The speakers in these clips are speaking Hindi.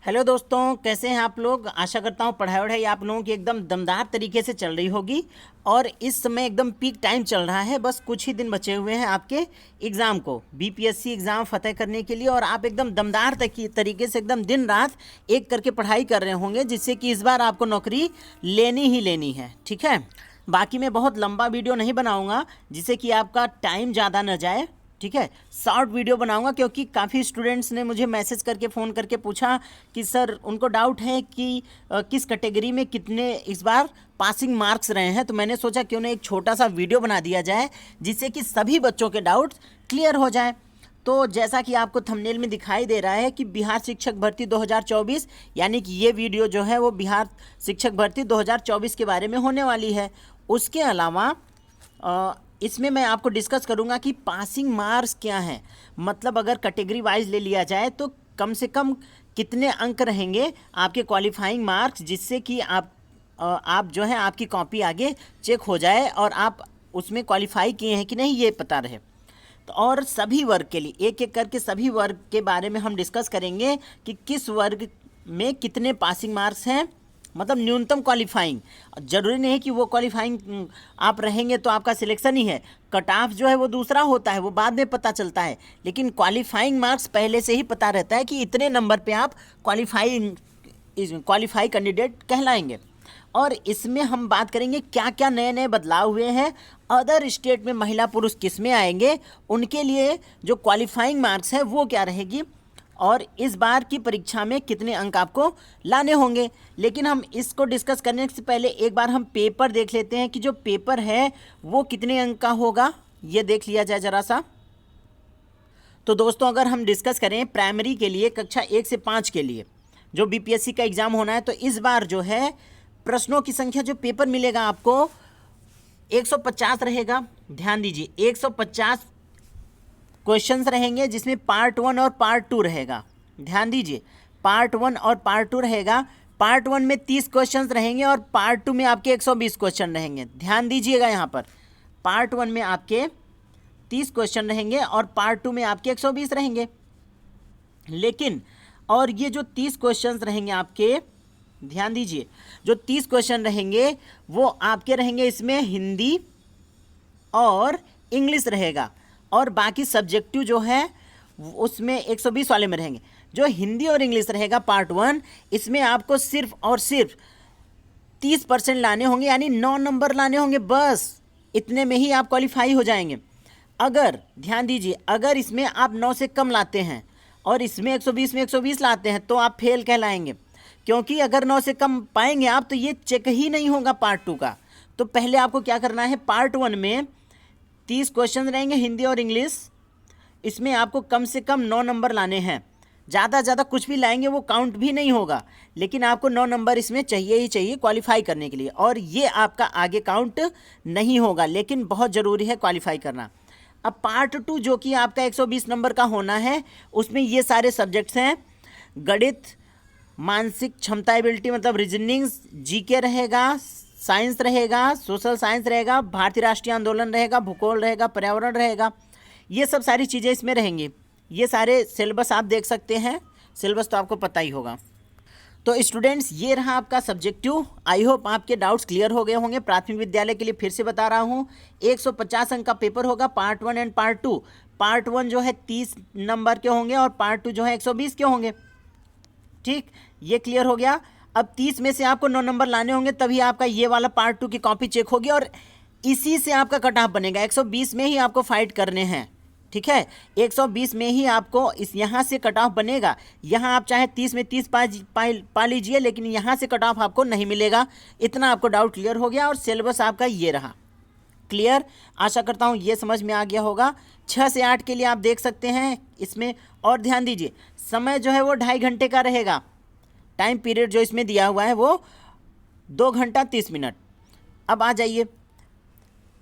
हेलो दोस्तों, कैसे हैं आप लोग। आशा करता हूँ पढ़ाई वढ़ाई आप लोगों की एकदम दमदार तरीके से चल रही होगी। और इस समय एकदम पीक टाइम चल रहा है। बस कुछ ही दिन बचे हुए हैं आपके एग्ज़ाम को, बीपीएससी एग्ज़ाम फतेह करने के लिए। और आप एकदम दमदार तरीके से एकदम दिन रात एक करके पढ़ाई कर रहे होंगे, जिससे कि इस बार आपको नौकरी लेनी ही लेनी है। ठीक है, बाकी मैं बहुत लंबा वीडियो नहीं बनाऊँगा जिससे कि आपका टाइम ज़्यादा न जाए। ठीक है, शॉर्ट वीडियो बनाऊंगा क्योंकि काफ़ी स्टूडेंट्स ने मुझे मैसेज करके फ़ोन करके पूछा कि सर उनको डाउट है कि किस कैटेगरी में कितने इस बार पासिंग मार्क्स रहे हैं। तो मैंने सोचा क्यों ना एक छोटा सा वीडियो बना दिया जाए जिससे कि सभी बच्चों के डाउट्स क्लियर हो जाए। तो जैसा कि आपको थंबनेल में दिखाई दे रहा है कि बिहार शिक्षक भर्ती 2024, यानी कि ये वीडियो जो है वो बिहार शिक्षक भर्ती 2024 के बारे में होने वाली है। उसके अलावा इसमें मैं आपको डिस्कस करूंगा कि पासिंग मार्क्स क्या हैं। मतलब अगर कैटेगरी वाइज ले लिया जाए तो कम से कम कितने अंक रहेंगे आपके क्वालिफाइंग मार्क्स, जिससे कि आप जो है आपकी कॉपी आगे चेक हो जाए और आप उसमें क्वालिफाई किए हैं कि नहीं ये पता रहे। तो और सभी वर्ग के लिए एक एक करके सभी वर्ग के बारे में हम डिस्कस करेंगे कि किस वर्ग में कितने पासिंग मार्क्स हैं। मतलब न्यूनतम क्वालिफाइंग, जरूरी नहीं है कि वो क्वालिफाइंग आप रहेंगे तो आपका सिलेक्शन ही है। कट ऑफ जो है वो दूसरा होता है, वो बाद में पता चलता है। लेकिन क्वालिफाइंग मार्क्स पहले से ही पता रहता है कि इतने नंबर पे आप क्वालिफाई कैंडिडेट कहलाएंगे। और इसमें हम बात करेंगे क्या क्या नए नए बदलाव हुए हैं। अदर स्टेट में महिला पुरुष किस में आएंगे, उनके लिए जो क्वालिफाइंग मार्क्स है वो क्या रहेगी, और इस बार की परीक्षा में कितने अंक आपको लाने होंगे। लेकिन हम इसको डिस्कस करने से पहले एक बार हम पेपर देख लेते हैं कि जो पेपर है वो कितने अंक का होगा, ये देख लिया जाए ज़रा सा। तो दोस्तों अगर हम डिस्कस करें प्राइमरी के लिए कक्षा 1 से 5 के लिए जो बीपीएससी का एग्ज़ाम होना है, तो इस बार जो है प्रश्नों की संख्या जो पेपर मिलेगा आपको 150 रहेगा। ध्यान दीजिए, 150 क्वेश्चंस रहेंगे, जिसमें पार्ट 1 और पार्ट 2 रहेगा। ध्यान दीजिए, पार्ट 1 और पार्ट 2 रहेगा। पार्ट 1 में 30 क्वेश्चंस रहेंगे और पार्ट 2 में आपके 120 क्वेश्चन रहेंगे। ध्यान दीजिएगा, यहाँ पर पार्ट 1 में आपके 30 क्वेश्चन रहेंगे और पार्ट 2 में आपके 120 रहेंगे। लेकिन और ये जो 30 क्वेश्चंस रहेंगे आपके, ध्यान दीजिए, जो 30 क्वेश्चन रहेंगे वो आपके रहेंगे इसमें हिंदी और इंग्लिश रहेगा, और बाकी सब्जेक्टिव जो है उसमें 120 वाले में रहेंगे। जो हिंदी और इंग्लिश रहेगा पार्ट 1, इसमें आपको सिर्फ और सिर्फ 30% लाने होंगे, यानी 9 नंबर लाने होंगे। बस इतने में ही आप क्वालिफाई हो जाएंगे। अगर ध्यान दीजिए, अगर इसमें आप 9 से कम लाते हैं और इसमें 120 में 120 लाते हैं तो आप फेल कहलाएंगे, क्योंकि अगर 9 से कम पाएंगे आप तो ये चेक ही नहीं होगा पार्ट 2 का। तो पहले आपको क्या करना है, पार्ट 1 में 30 क्वेश्चन रहेंगे हिंदी और इंग्लिश, इसमें आपको कम से कम 9 नंबर लाने हैं। ज़्यादा कुछ भी लाएंगे वो काउंट भी नहीं होगा, लेकिन आपको 9 नंबर इसमें चाहिए ही चाहिए क्वालिफाई करने के लिए। और ये आपका आगे काउंट नहीं होगा, लेकिन बहुत ज़रूरी है क्वालिफाई करना। अब पार्ट 2 जो कि आपका 120 नंबर का होना है, उसमें ये सारे सब्जेक्ट्स हैं। गणित, मानसिक क्षमता एबिलिटी मतलब रीजनिंग्स, जीके रहेगा, साइंस रहेगा, सोशल साइंस रहेगा, भारतीय राष्ट्रीय आंदोलन रहेगा, भूगोल रहेगा, पर्यावरण रहेगा। ये सब सारी चीज़ें इसमें रहेंगी। ये सारे सिलेबस आप देख सकते हैं, सिलेबस तो आपको पता ही होगा। तो स्टूडेंट्स, ये रहा आपका सब्जेक्टिव। आई होप आपके डाउट्स क्लियर हो गए होंगे। प्राथमिक विद्यालय के लिए फिर से बता रहा हूँ, 150 अंक का पेपर होगा, पार्ट 1 एंड पार्ट 2। पार्ट 1 जो है 30 नंबर के होंगे और पार्ट 2 जो है 120 के होंगे। ठीक, ये क्लियर हो गया। अब 30 में से आपको 9 नंबर लाने होंगे, तभी आपका ये वाला पार्ट 2 की कॉपी चेक होगी और इसी से आपका कट ऑफ बनेगा। 120 में ही आपको फाइट करने हैं। ठीक है, 120 में ही आपको इस यहाँ से कट ऑफ बनेगा। यहाँ आप चाहे 30 में 30 पा लीजिए, लेकिन यहाँ से कट ऑफ आपको नहीं मिलेगा। इतना आपको डाउट क्लियर हो गया और सिलेबस आपका ये रहा क्लियर। आशा करता हूँ ये समझ में आ गया होगा। 6 से 8 के लिए आप देख सकते हैं इसमें। और ध्यान दीजिए, समय जो है वो 2.5 घंटे का रहेगा। टाइम पीरियड जो इसमें दिया हुआ है वो 2 घंटा 30 मिनट। अब आ जाइए,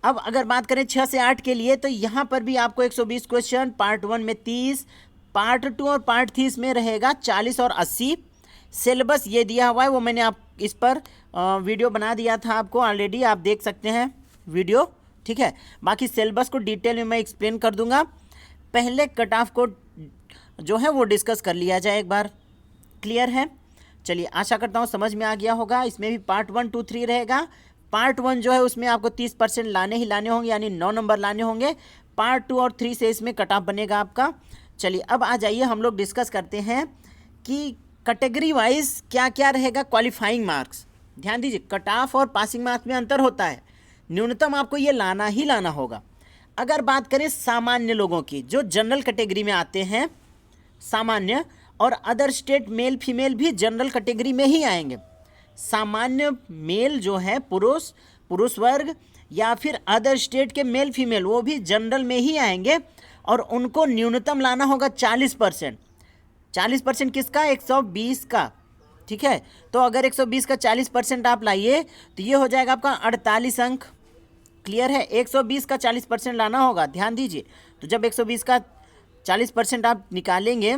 अब अगर बात करें 6 से 8 के लिए, तो यहाँ पर भी आपको 120 क्वेश्चन, पार्ट 1 में 30, पार्ट 2 और पार्ट 3 में रहेगा 40 और 80। सिलेबस ये दिया हुआ है, वो मैंने आप इस पर वीडियो बना दिया था आपको ऑलरेडी, आप देख सकते हैं वीडियो। ठीक है, बाकी सिलेबस को डिटेल में मैं एक्सप्लेन कर दूंगा। पहले कट ऑफ को जो है वो डिस्कस कर लिया जाए एक बार। क्लियर है? चलिए आशा करता हूँ समझ में आ गया होगा। इसमें भी पार्ट 1, 2, 3 रहेगा। पार्ट 1 जो है उसमें आपको 30% लाने ही लाने होंगे, यानी 9 नंबर लाने होंगे। पार्ट 2 और 3 से इसमें कट ऑफ बनेगा आपका। चलिए अब आ जाइए हम लोग डिस्कस करते हैं कि कैटेगरी वाइज क्या क्या रहेगा क्वालिफाइंग मार्क्स। ध्यान दीजिए, कट ऑफ और पासिंग मार्क्स में अंतर होता है, न्यूनतम आपको ये लाना ही लाना होगा। अगर बात करें सामान्य लोगों की, जो जनरल कैटेगरी में आते हैं, सामान्य और अदर स्टेट मेल फीमेल भी जनरल कैटेगरी में ही आएंगे। सामान्य मेल जो है पुरुष वर्ग, या फिर अदर स्टेट के मेल फीमेल वो भी जनरल में ही आएंगे, और उनको न्यूनतम लाना होगा 40%। 40% किसका? 120 का। ठीक है, तो अगर 120 का 40% आप लाइए तो ये हो जाएगा आपका 48 अंक। क्लियर है? 120 का 40% लाना होगा, ध्यान दीजिए। तो जब 120 का 40% आप निकालेंगे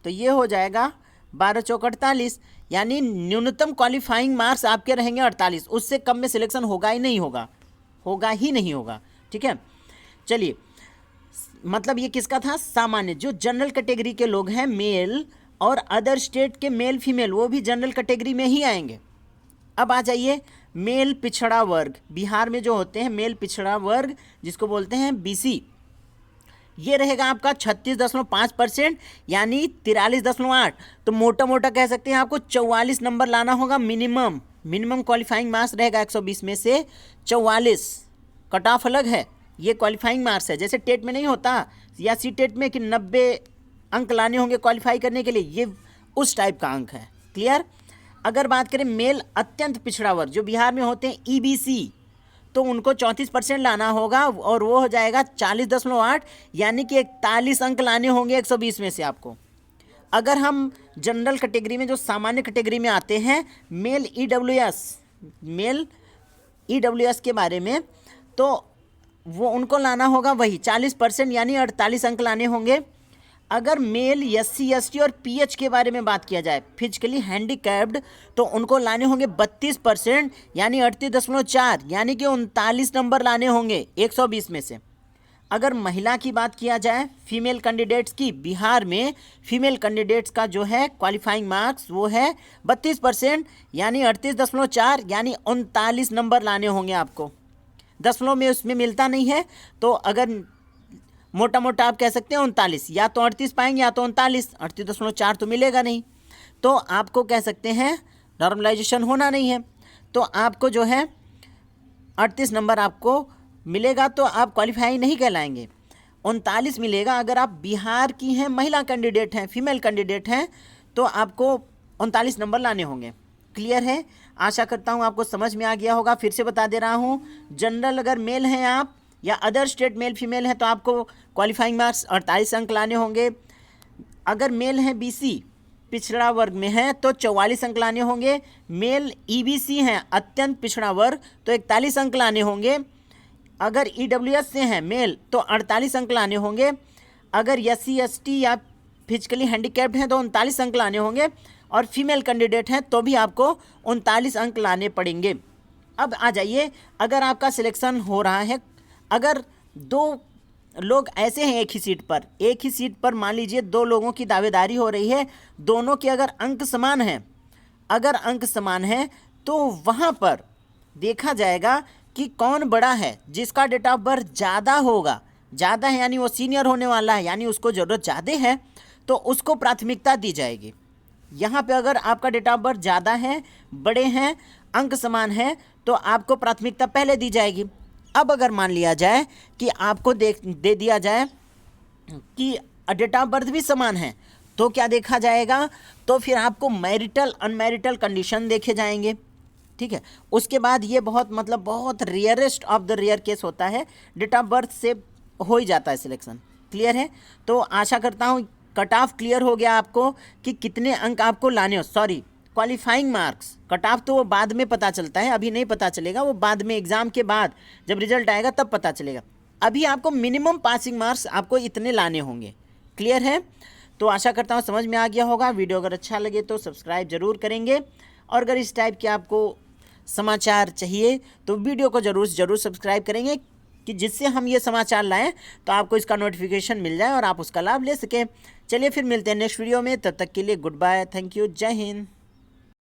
तो ये हो जाएगा 12 चौक 48, यानी न्यूनतम क्वालिफाइंग मार्क्स आपके रहेंगे 48। उससे कम में सिलेक्शन होगा ही नहीं होगा। ठीक है, चलिए, मतलब ये किसका था? सामान्य। जो जनरल कैटेगरी के लोग हैं, मेल और अदर स्टेट के मेल फीमेल, वो भी जनरल कैटेगरी में ही आएंगे। अब आ जाइए मेल पिछड़ा वर्ग। बिहार में जो होते हैं मेल पिछड़ा वर्ग, जिसको बोलते हैं बीसी, ये रहेगा आपका 36.5%, यानी 43.8। तो मोटा मोटा कह सकते हैं आपको 44 नंबर लाना होगा मिनिमम क्वालिफाइंग मार्क्स रहेगा 120 में से 44। कट ऑफ अलग है, ये क्वालिफाइंग मार्क्स है। जैसे टेट में नहीं होता या सी टेट में कि 90 अंक लाने होंगे क्वालिफाई करने के लिए, ये उस टाइप का अंक है। क्लियर? अगर बात करें मेल अत्यंत पिछड़ा वर्ग, जो बिहार में होते हैं ईबीसी, तो उनको 34% लाना होगा, और वो हो जाएगा 40.8, यानी कि 41 अंक लाने होंगे 120 में से आपको। अगर हम जनरल कैटेगरी में, जो सामान्य कैटेगरी में आते हैं, मेल ईडब्ल्यूएस के बारे में, तो वो उनको लाना होगा वही 40%, यानी 48 अंक लाने होंगे। अगर मेल एससी एसटी और पीएच के बारे में बात किया जाए, फिजिकली हैंडीकैप्ड, तो उनको लाने होंगे 32%, यानी 38.4, यानी कि 39 नंबर लाने होंगे 120 में से। अगर महिला की बात किया जाए, फीमेल कैंडिडेट्स की, बिहार में फीमेल कैंडिडेट्स का जो है क्वालिफाइंग मार्क्स वो है 32%, यानी 38.4, यानी 39 नंबर लाने होंगे आपको। दशमलव में उसमें मिलता नहीं है, तो अगर मोटा मोटा आप कह सकते हैं 39, या तो 38 पाएंगे या तो 39, 38.4 तो मिलेगा नहीं। तो आपको कह सकते हैं नॉर्मलाइजेशन होना नहीं है, तो आपको जो है 38 नंबर आपको मिलेगा, तो आप क्वालिफाई नहीं कहलाएंगे। 39 मिलेगा अगर आप बिहार की हैं, महिला कैंडिडेट हैं, फीमेल कैंडिडेट हैं, तो आपको 39 नंबर लाने होंगे। क्लियर है? आशा करता हूँ आपको समझ में आ गया होगा। फिर से बता दे रहा हूँ, जनरल अगर मेल हैं आप, या अदर स्टेट मेल फीमेल हैं, तो आपको क्वालिफाइंग मार्क्स 48 अंक लाने होंगे। अगर मेल हैं बीसी, पिछड़ा वर्ग में हैं, तो 44 अंक लाने होंगे। मेल ईबीसी हैं, अत्यंत पिछड़ा वर्ग, तो 41 अंक लाने होंगे। अगर ईडब्ल्यूएस से हैं मेल, तो 48 अंक लाने होंगे। अगर एससी एसटी या फिजिकली हैंडीकैप्ड हैं तो 39 अंक लाने होंगे, और फीमेल कैंडिडेट हैं तो भी आपको 39 अंक लाने पड़ेंगे। अब आ जाइए, अगर आपका सिलेक्शन हो रहा है, अगर दो लोग ऐसे हैं एक ही सीट पर मान लीजिए 2 लोगों की दावेदारी हो रही है, दोनों के अगर अंक समान हैं, तो वहाँ पर देखा जाएगा कि कौन बड़ा है। जिसका डेट ऑफ बर्थ ज़्यादा है, यानी वो सीनियर होने वाला है, यानी उसको ज़रूरत ज़्यादा है, तो उसको प्राथमिकता दी जाएगी। यहाँ पे अगर आपका डेट ऑफ बर्थ ज़्यादा है, बड़े हैं, अंक समान है, तो आपको प्राथमिकता पहले दी जाएगी। अब अगर मान लिया जाए कि आपको दे दिया जाए कि डेट ऑफ बर्थ भी समान है, तो क्या देखा जाएगा? तो फिर आपको मैरिटल अनमैरिटल कंडीशन देखे जाएंगे। ठीक है, उसके बाद ये बहुत rarest of the rare case होता है, डेट ऑफ बर्थ से हो ही जाता है सिलेक्शन। क्लियर है? तो आशा करता हूँ कट ऑफ क्लियर हो गया आपको कि कितने अंक आपको लाने हो। Sorry, qualifying marks. Cut off तो वो बाद में पता चलता है, अभी नहीं पता चलेगा, वो बाद में एग्ज़ाम के बाद जब रिजल्ट आएगा तब पता चलेगा। अभी आपको मिनिमम पासिंग मार्क्स आपको इतने लाने होंगे। क्लियर है? तो आशा करता हूँ समझ में आ गया होगा। वीडियो अगर अच्छा लगे तो सब्सक्राइब ज़रूर करेंगे, और अगर इस टाइप के आपको समाचार चाहिए तो वीडियो को ज़रूर सब्सक्राइब करेंगे। कि जिससे हम ये समाचार लाएं तो आपको इसका नोटिफिकेशन मिल जाए और आप उसका लाभ ले सकें। चलिए फिर मिलते हैं नेक्स्ट वीडियो में, तब तक के लिए गुड बाय, थैंक यू, जय हिंद।